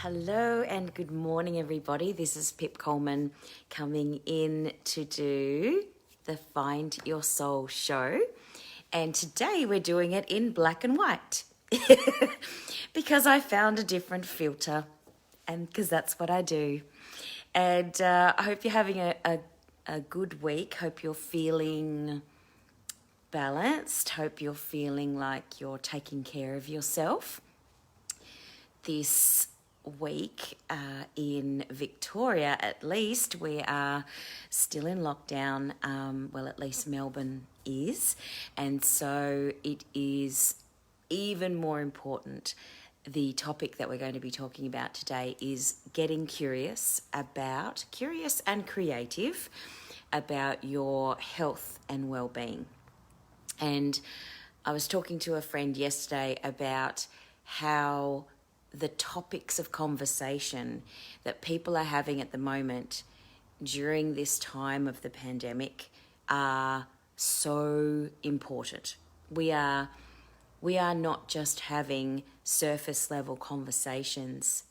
Hello and good morning, everybody. This is Pip Coleman coming in to do the Find Your Soul show. And today we're doing it in black and white because I found a different filter and because that's what I do. And I hope you're having a good week. Hope you're feeling balanced. Hope you're feeling like you're taking care of yourself. This week in Victoria, at least, we are still in lockdown. Well, at least Melbourne is. And so it is even more important. The topic that we're going to be talking about today is getting curious and creative about your health and well-being. And I was talking to a friend yesterday about how the topics of conversation that people are having at the moment during this time of the pandemic are so important. We are not just having surface level conversations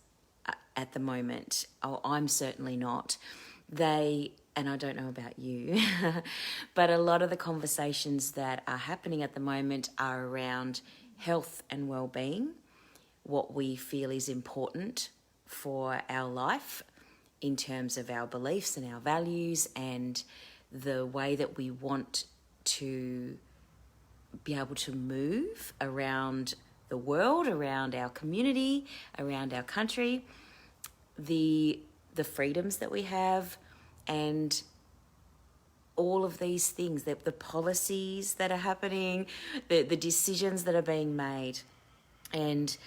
at the moment. Oh, I'm certainly not. And I don't know about you, but a lot of the conversations that are happening at the moment are around health and well-being, what we feel is important for our life in terms of our beliefs and our values and the way that we want to be able to move around the world, around our community, around our country, the freedoms that we have, and all of these things, the policies that are happening, the decisions that are being made. And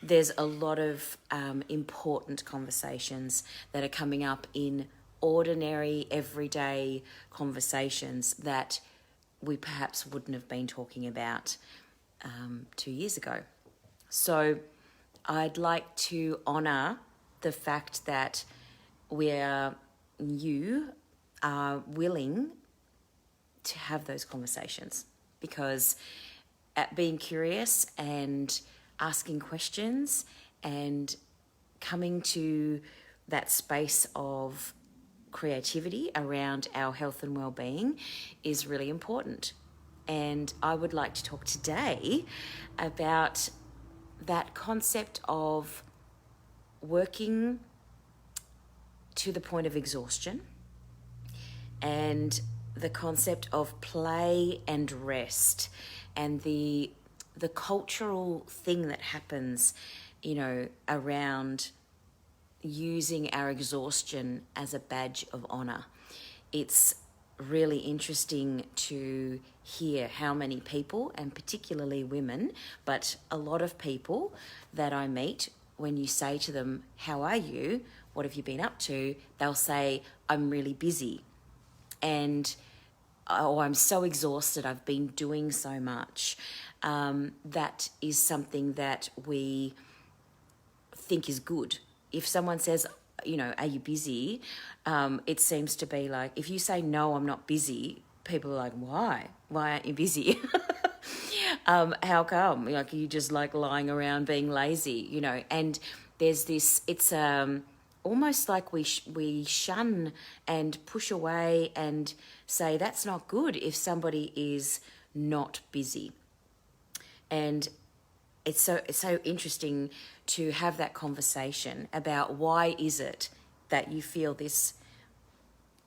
there's a lot of important conversations that are coming up in ordinary, everyday conversations that we perhaps wouldn't have been talking about 2 years ago. So I'd like to honour the fact that you are willing to have those conversations, because at being curious and asking questions and coming to that space of creativity around our health and well-being is really important. And I would like to talk today about that concept of working to the point of exhaustion and the concept of play and rest and the cultural thing that happens, around using our exhaustion as a badge of honor. It's really interesting to hear how many people, and particularly women, but a lot of people that I meet, when you say to them, how are you? What have you been up to? They'll say, I'm really busy. And I'm so exhausted, I've been doing so much. That is something that we think is good. If someone says, are you busy? It seems to be like, if you say, no, I'm not busy, people are like, why? Why aren't you busy? How come? Like, you just like lying around being lazy, and there's this, it's almost like we shun and push away and say that's not good if somebody is not busy. And it's so interesting to have that conversation about why is it that you feel this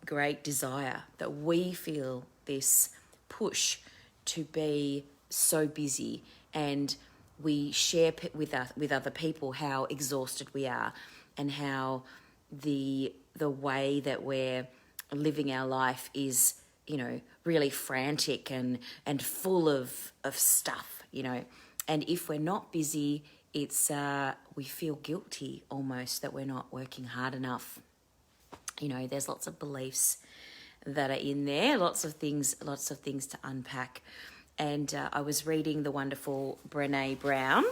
great desire, that we feel this push to be so busy, and we share with other people how exhausted we are and how the way that we're living our life is, really frantic and full of stuff, And if we're not busy, it's we feel guilty almost that we're not working hard enough. There's lots of beliefs that are in there, lots of things to unpack. And I was reading the wonderful Brene Brown,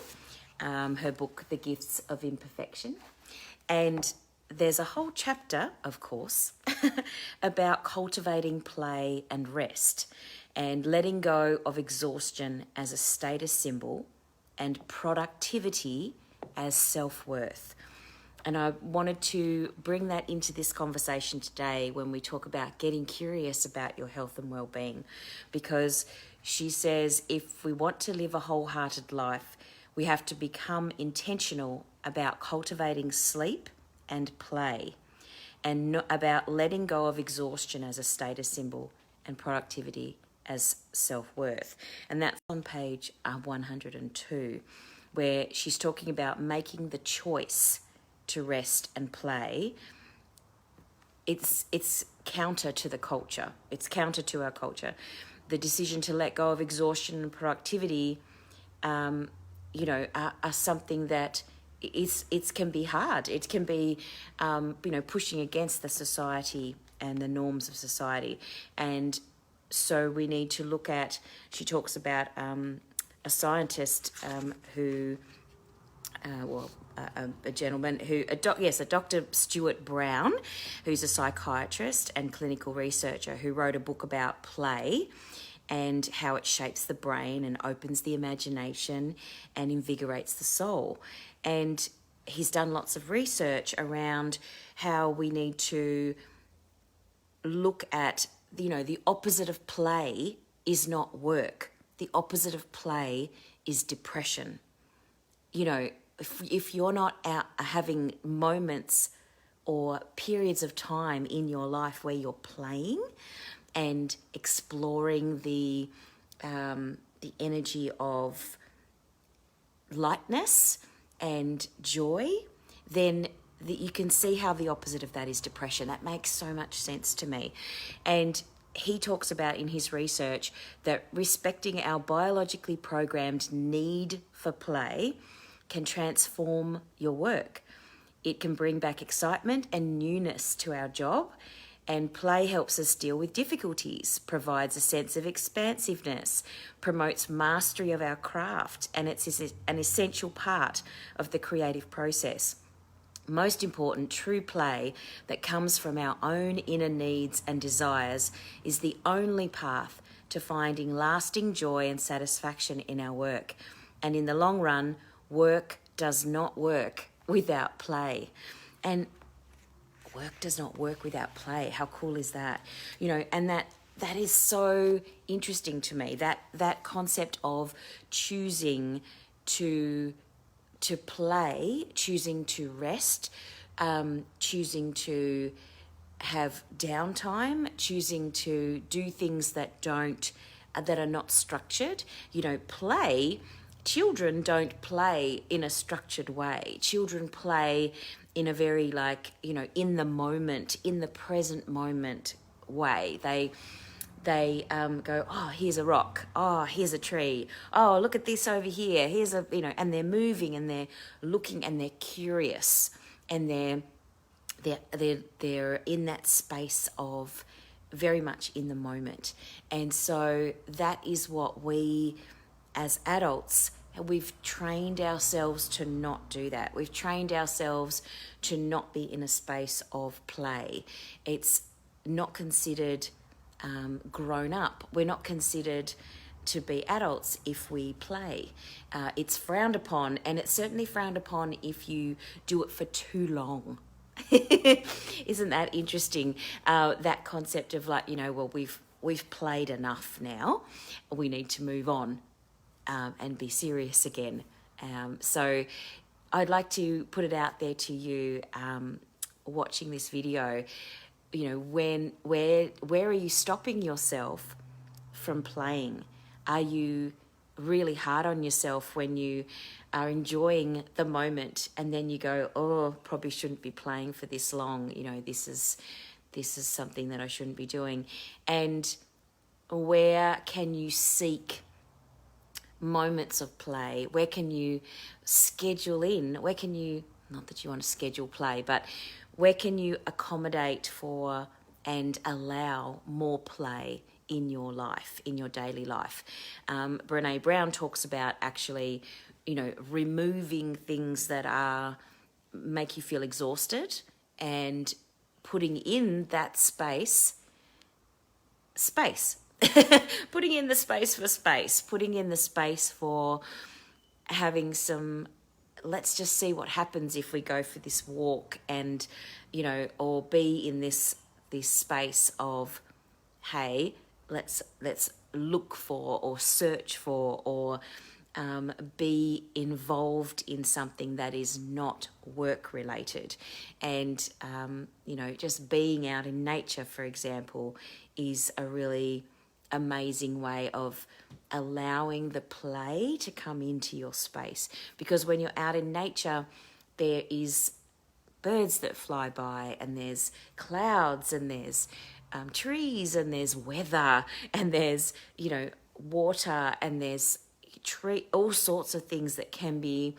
her book, The Gifts of Imperfection. And there's a whole chapter, of course, about cultivating play and rest and letting go of exhaustion as a status symbol and productivity as self-worth. And I wanted to bring that into this conversation today when we talk about getting curious about your health and well-being, because she says if we want to live a wholehearted life, we have to become intentional about cultivating sleep and play, and about letting go of exhaustion as a status symbol and productivity as self-worth. And that's on page 102, where she's talking about making the choice to rest and play. It's counter to the culture. It's counter to our culture. The decision to let go of exhaustion and productivity, are something that it can be hard. It can be, pushing against the society and the norms of society. And so we need to look at, she talks about a scientist who, a gentleman who, a Dr. Stuart Brown, who's a psychiatrist and clinical researcher, who wrote a book about play and how it shapes the brain and opens the imagination and invigorates the soul. And he's done lots of research around how we need to look at, the opposite of play is not work. The opposite of play is depression. If you're not out having moments or periods of time in your life where you're playing and exploring the energy of lightness and joy, then you can see how the opposite of that is depression. That makes so much sense to me. And he talks about in his research that respecting our biologically programmed need for play can transform your work. It can bring back excitement and newness to our job, and play helps us deal with difficulties, provides a sense of expansiveness, promotes mastery of our craft, and it's an essential part of the creative process. Most important, true play that comes from our own inner needs and desires is the only path to finding lasting joy and satisfaction in our work. And in the long run, work does not work without play. And work does not work without play. How cool is that? And that is so interesting to me, that concept of choosing to play, choosing to rest, choosing to have downtime, choosing to do things that are not structured. Play. Children don't play in a structured way. Children play in a very in the moment, in the present moment way. They go, oh, here's a rock. Oh, here's a tree. Oh, look at this over here. Here's and they're moving and they're looking and they're curious and they're in that space of very much in the moment. And so that is what we, as adults, we've trained ourselves to not do that. We've trained ourselves to not be in a space of play. It's not considered grown up. We're not considered to be adults if we play. It's frowned upon, and it's certainly frowned upon if you do it for too long. Isn't that interesting? That concept of we've played enough now. We need to move on and be serious again. So I'd like to put it out there to you, watching this video. Where are you stopping yourself from playing? Are you really hard on yourself when you are enjoying the moment and then you go, oh, probably shouldn't be playing for this long. This is something that I shouldn't be doing. And where can you seek moments of play? Where can you schedule in? Where can you, not that you want to schedule play, but where can you accommodate for and allow more play in your life, in your daily life? Brene Brown talks about actually, removing things that make you feel exhausted and putting in that space, putting in the space for space, putting in the space for having some let's just see what happens if we go for this walk, and, you know, or be in this space of, hey, let's look for or search for or be involved in something that is not work related. And, you know, just being out in nature, for example, is a really amazing way of allowing the play to come into your space. Because when you're out in nature, there is birds that fly by, and there's clouds, and there's trees, and there's weather, and there's, you know, water, and there's all sorts of things that can be,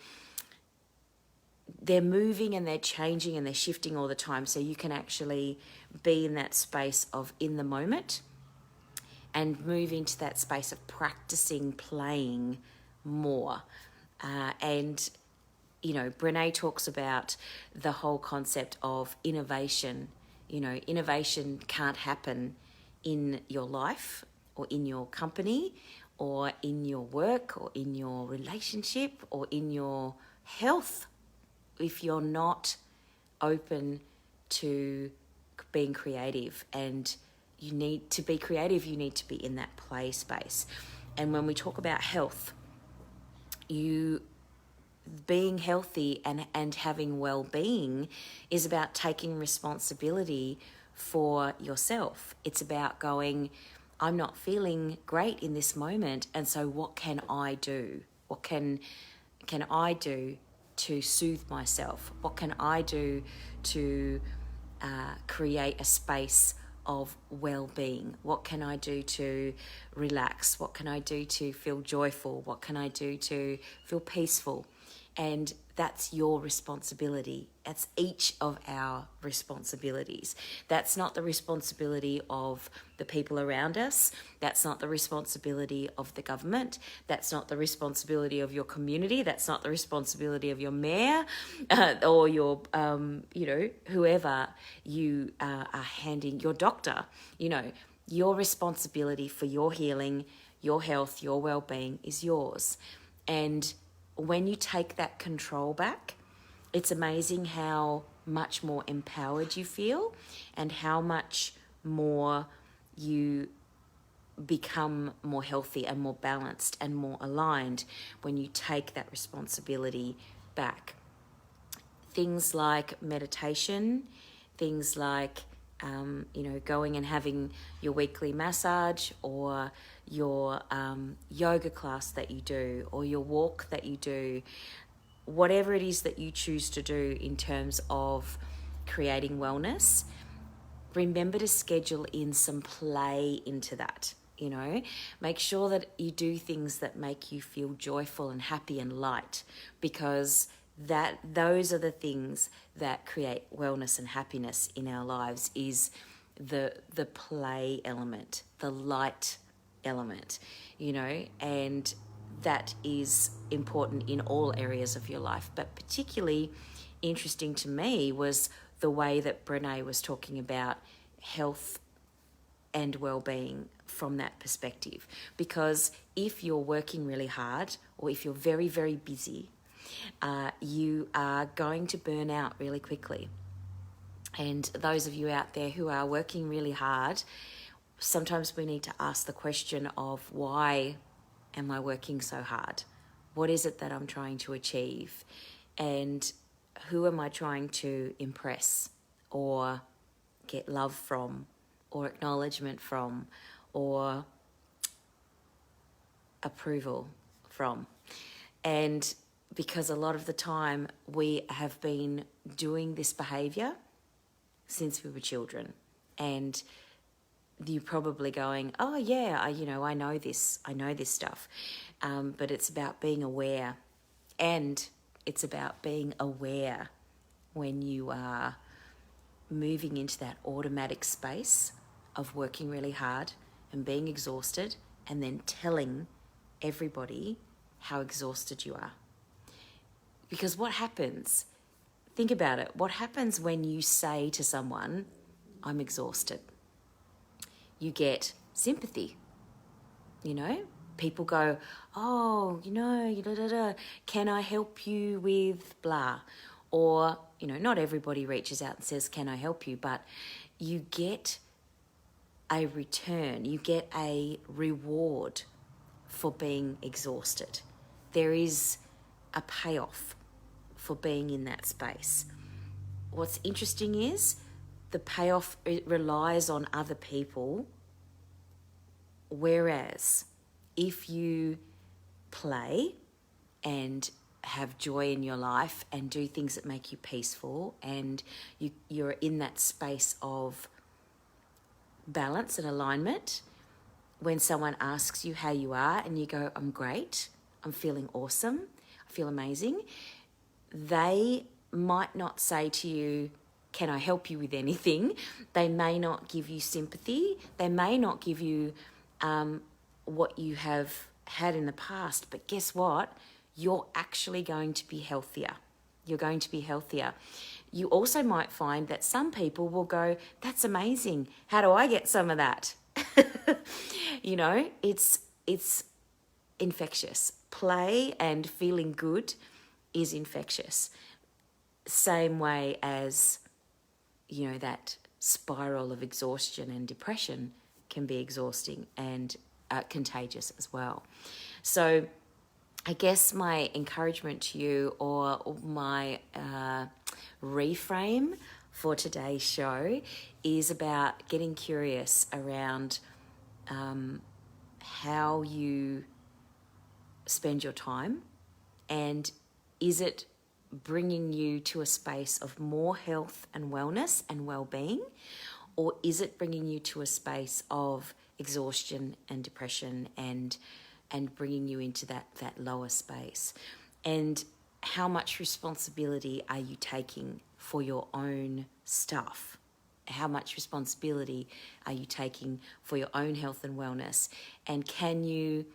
they're moving and they're changing and they're shifting all the time. So you can actually be in that space of in the moment and move into that space of practicing playing more. And, you know, Brene talks about the whole concept of innovation. You know, innovation can't happen in your life or in your company or in your work or in your relationship or in your health if you're not open to being creative. And you need to be creative, you need to be in that play space. And when we talk about health, you being healthy and having well-being is about taking responsibility for yourself. It's about going, I'm not feeling great in this moment, and so what can I do? What can I do to soothe myself? What can I do to create a space of well-being? What can I do to relax? What can I do to feel joyful? What can I do to feel peaceful? And that's your responsibility. That's each of our responsibilities. That's not the responsibility of the people around us. That's not the responsibility of the government. That's not the responsibility of your community. That's not the responsibility of your mayor or your, you know, whoever you are handing, your doctor. You know, your responsibility for your healing, your health, your well-being is yours. And when you take that control back, it's amazing how much more empowered you feel and how much more you become more healthy and more balanced and more aligned when you take that responsibility back. Things like meditation, things like you know, going and having your weekly massage or your yoga class that you do or your walk that you do, whatever it is that you choose to do in terms of creating wellness, remember to schedule in some play into that. You know, make sure that you do things that make you feel joyful and happy and light, because those are the things that create wellness and happiness in our lives, is the play element, the light element, you know, and that is important in all areas of your life. But particularly interesting to me was the way that Brene was talking about health and well-being from that perspective. Because if you're working really hard or if you're very, very busy, you are going to burn out really quickly. And those of you out there who are working really hard, sometimes we need to ask the question of, why am I working so hard? What is it that I'm trying to achieve? And who am I trying to impress or get love from or acknowledgement from or approval from? And because a lot of the time we have been doing this behaviour since we were children, and you're probably going, oh yeah, I know this stuff, but it's about being aware, and it's about being aware when you are moving into that automatic space of working really hard and being exhausted and then telling everybody how exhausted you are. Because what happens, think about it, what happens when you say to someone, I'm exhausted? You get sympathy, you know? people go, oh, da, da, da, can I help you with blah? Or, not everybody reaches out and says, can I help you? But you get a return, you get a reward for being exhausted. There is a payoff for being in that space. What's interesting is the payoff, it relies on other people, whereas if you play and have joy in your life and do things that make you peaceful, and you're in that space of balance and alignment, when someone asks you how you are and you go, I'm great, I'm feeling awesome, I feel amazing, they might not say to you, can I help you with anything? They may not give you sympathy. They may not give you what you have had in the past. But guess what? You're actually going to be healthier. You're going to be healthier. You also might find that some people will go, that's amazing. How do I get some of that? It's infectious. Play and feeling good is infectious. Same way as, that spiral of exhaustion and depression can be exhausting and contagious as well. So I guess my encouragement to you, or my reframe for today's show, is about getting curious around how you spend your time, and is it bringing you to a space of more health and wellness and well-being, or is it bringing you to a space of exhaustion and depression and bringing you into that lower space? And how much responsibility are you taking for your own stuff? How much responsibility are you taking for your own health and wellness? And can you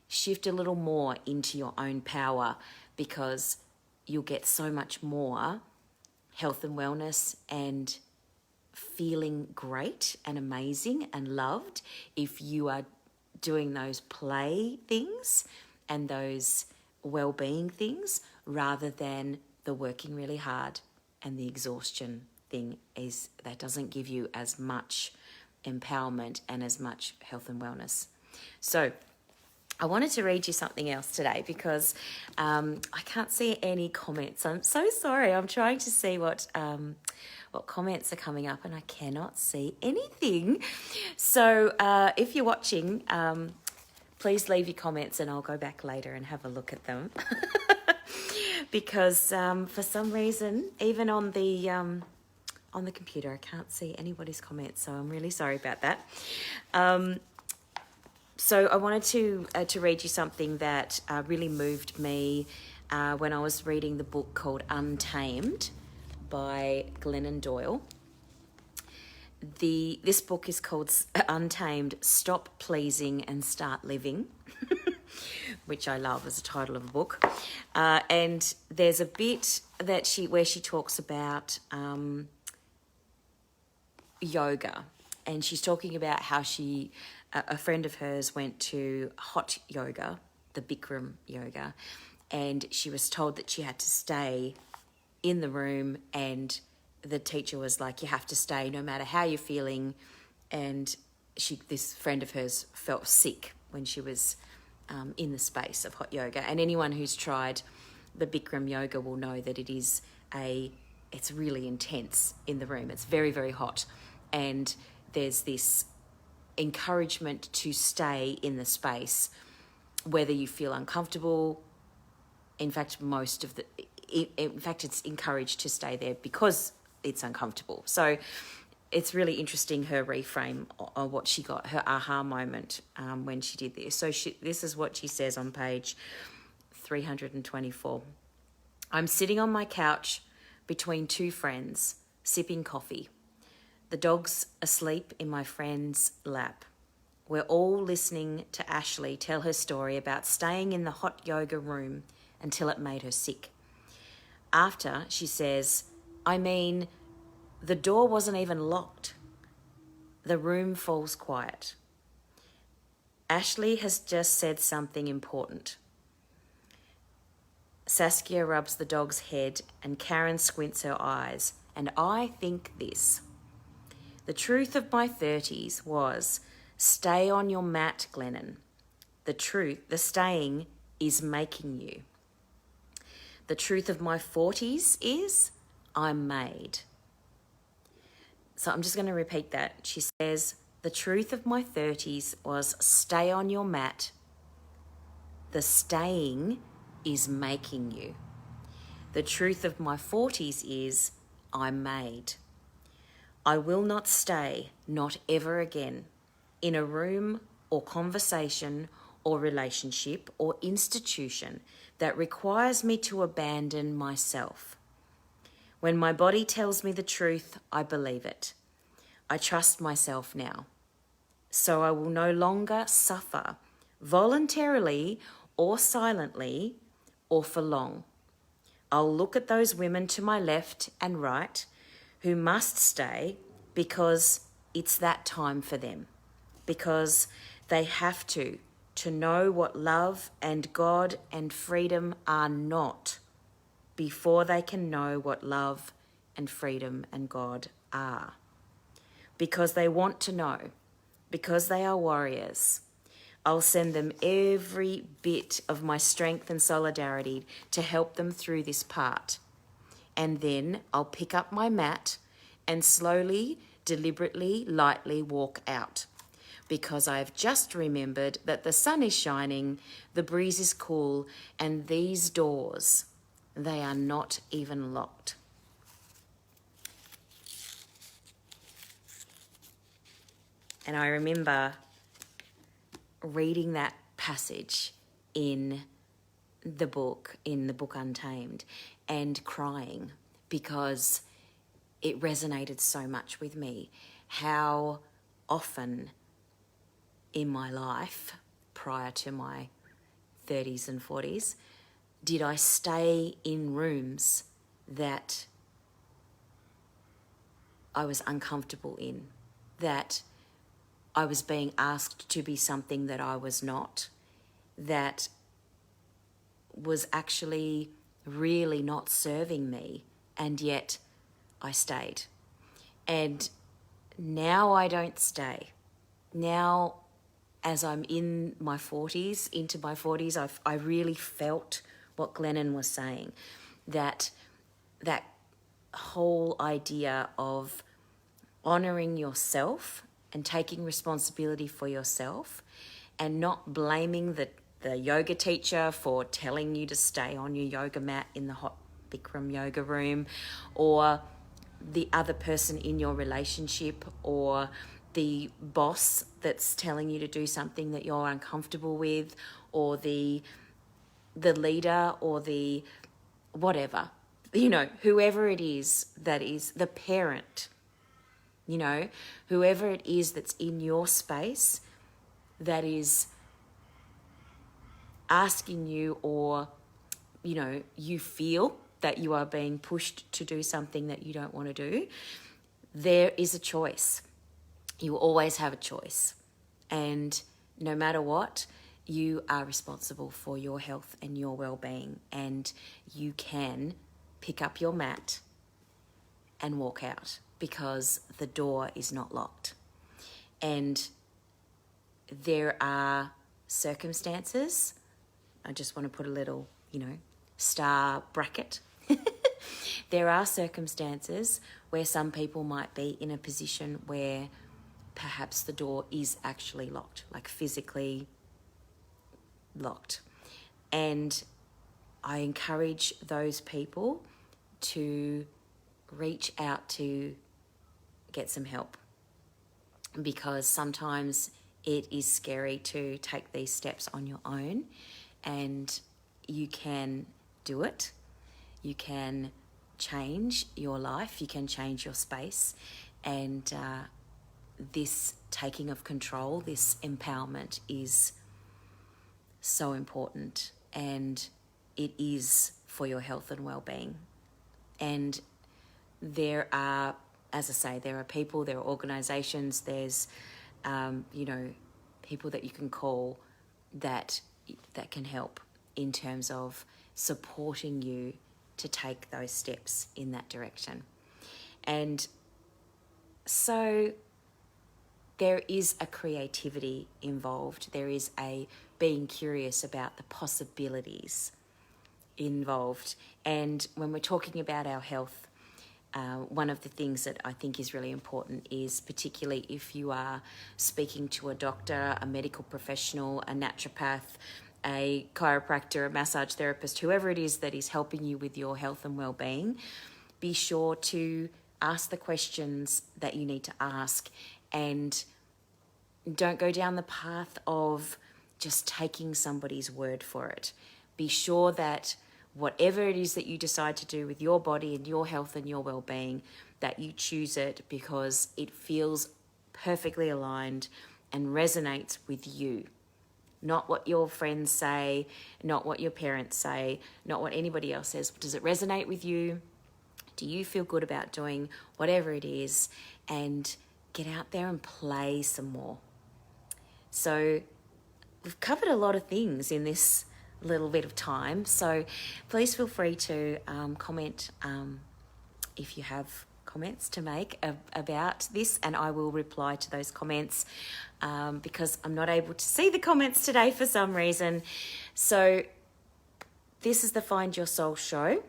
shift a little more into your own power, because you'll get so much more health and wellness and feeling great and amazing and loved if you are doing those play things and those well-being things, rather than the working really hard and the exhaustion thing. That doesn't give you as much empowerment and as much health and wellness. So I wanted to read you something else today, because I can't see any comments. I'm so sorry. I'm trying to see what comments are coming up, and I cannot see anything. So if you're watching, please leave your comments, and I'll go back later and have a look at them. Because for some reason, even on the computer, I can't see anybody's comments. So I'm really sorry about that. So I wanted to read you something that really moved me when I was reading the book called Untamed by Glennon Doyle. This book is called Untamed, Stop Pleasing and Start Living, which I love as a title of a book. And there's a bit where she talks about yoga, and she's talking about how a friend of hers went to hot yoga, the Bikram yoga, and she was told that she had to stay in the room, and the teacher was like, you have to stay no matter how you're feeling. And this friend of hers felt sick when she was in the space of hot yoga. And anyone who's tried the Bikram yoga will know that it's really intense in the room. It's very, very hot. And there's this encouragement to stay in the space, whether you feel uncomfortable. In fact, it's encouraged to stay there because it's uncomfortable. So it's really interesting, her reframe of what she got, her aha moment when she did this. So this is what she says on page 324. I'm sitting on my couch between two friends, sipping coffee. The dog's asleep in my friend's lap. We're all listening to Ashley tell her story about staying in the hot yoga room until it made her sick. After, she says, the door wasn't even locked. The room falls quiet. Ashley has just said something important. Saskia rubs the dog's head and Karen squints her eyes. And I think this. The truth of my 30s was, stay on your mat, Glennon. The staying is making you. The truth of my 40s is, I'm made. So I'm just going to repeat that. She says, the truth of my 30s was, stay on your mat. The staying is making you. The truth of my 40s is, I'm made. I will not stay, not ever again, in a room or conversation or relationship or institution that requires me to abandon myself. When my body tells me the truth, I believe it. I trust myself now. So I will no longer suffer, voluntarily or silently or for long. I'll look at those women to my left and right who must stay because it's that time for them, because they have to know what love and God and freedom are not before they can know what love and freedom and God are. Because they want to know, because they are warriors. I'll send them every bit of my strength and solidarity to help them through this part. And then I'll pick up my mat and slowly, deliberately, lightly walk out. Because I've just remembered that the sun is shining, the breeze is cool, and these doors, they are not even locked. And I remember reading that passage in the book Untamed, and crying because it resonated so much with me. How often in my life, prior to my 30s and 40s, did I stay in rooms that I was uncomfortable in, that I was being asked to be something that I was not, that was actually really not serving me, and yet I stayed. And now I don't stay. Now, as I'm in my 40s, into my 40s, I really felt what Glennon was saying, that whole idea of honouring yourself and taking responsibility for yourself, and not blaming the yoga teacher for telling you to stay on your yoga mat in the hot Bikram yoga room, or the other person in your relationship, or the boss that's telling you to do something that you're uncomfortable with, or the leader, or the whatever, whoever it is, that is the parent, whoever it is that's in your space that is asking you, or you feel that you are being pushed to do something that you don't want to do, there is a choice. You always have a choice. And no matter what, you are responsible for your health and your well-being, and you can pick up your mat and walk out because the door is not locked. And there are circumstances, I just want to put a little, star bracket. There are circumstances where some people might be in a position where perhaps the door is actually locked, like physically locked. And I encourage those people to reach out to get some help, because sometimes it is scary to take these steps on your own, and you can do it. You can change your life, you can change your space, and this taking of control, this empowerment is so important, and it is for your health and well-being. And there are, as I say, there are people, there are organisations, there's, people that you can call that can help in terms of supporting you to take those steps in that direction. And so there is a creativity involved. There is a being curious about the possibilities involved. And when we're talking about our health, one of the things that I think is really important is, particularly if you are speaking to a doctor, a medical professional, a naturopath, a chiropractor, a massage therapist, whoever it is that is helping you with your health and well-being, be sure to ask the questions that you need to ask, and don't go down the path of just taking somebody's word for it. Be sure that whatever it is that you decide to do with your body and your health and your well-being, that you choose it because it feels perfectly aligned and resonates with you. Not what your friends say, not what your parents say, not what anybody else says. Does it resonate with you? Do you feel good about doing whatever it is? And get out there and play some more. So we've covered a lot of things in this little bit of time, so please feel free to comment if you have comments to make about this, and I will reply to those comments because I'm not able to see the comments today for some reason. So this is the Find Your Soul show.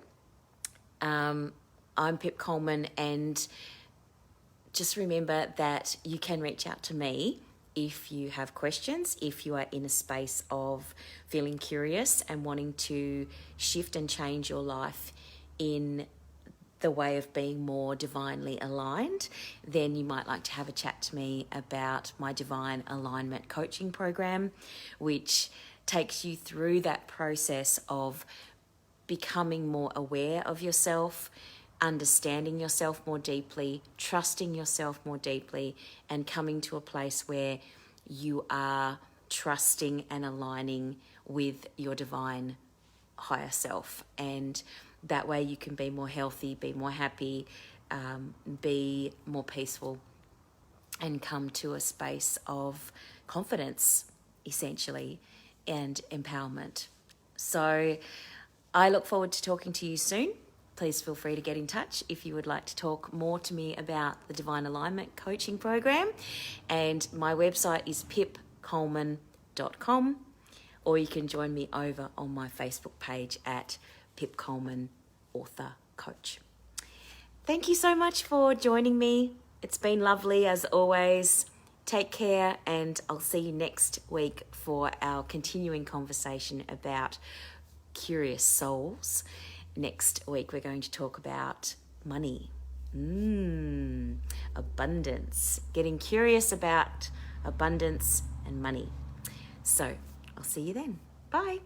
I'm Pip Coleman, and just remember that you can reach out to me if you have questions, if you are in a space of feeling curious and wanting to shift and change your life in the way of being more divinely aligned, then you might like to have a chat to me about my Divine Alignment Coaching Program, which takes you through that process of becoming more aware of yourself, understanding yourself more deeply, trusting yourself more deeply, and coming to a place where you are trusting and aligning with your divine higher self. And that way you can be more healthy, be more happy, be more peaceful, and come to a space of confidence, essentially, and empowerment. So I look forward to talking to you soon. Please feel free to get in touch if you would like to talk more to me about the Divine Alignment Coaching Program. And my website is pipcoleman.com, or you can join me over on my Facebook page at Pip Coleman Author Coach. Thank you so much for joining me. It's been lovely as always. Take care, and I'll see you next week for our continuing conversation about curious souls. Next week, we're going to talk about money, abundance, getting curious about abundance and money. So I'll see you then. Bye.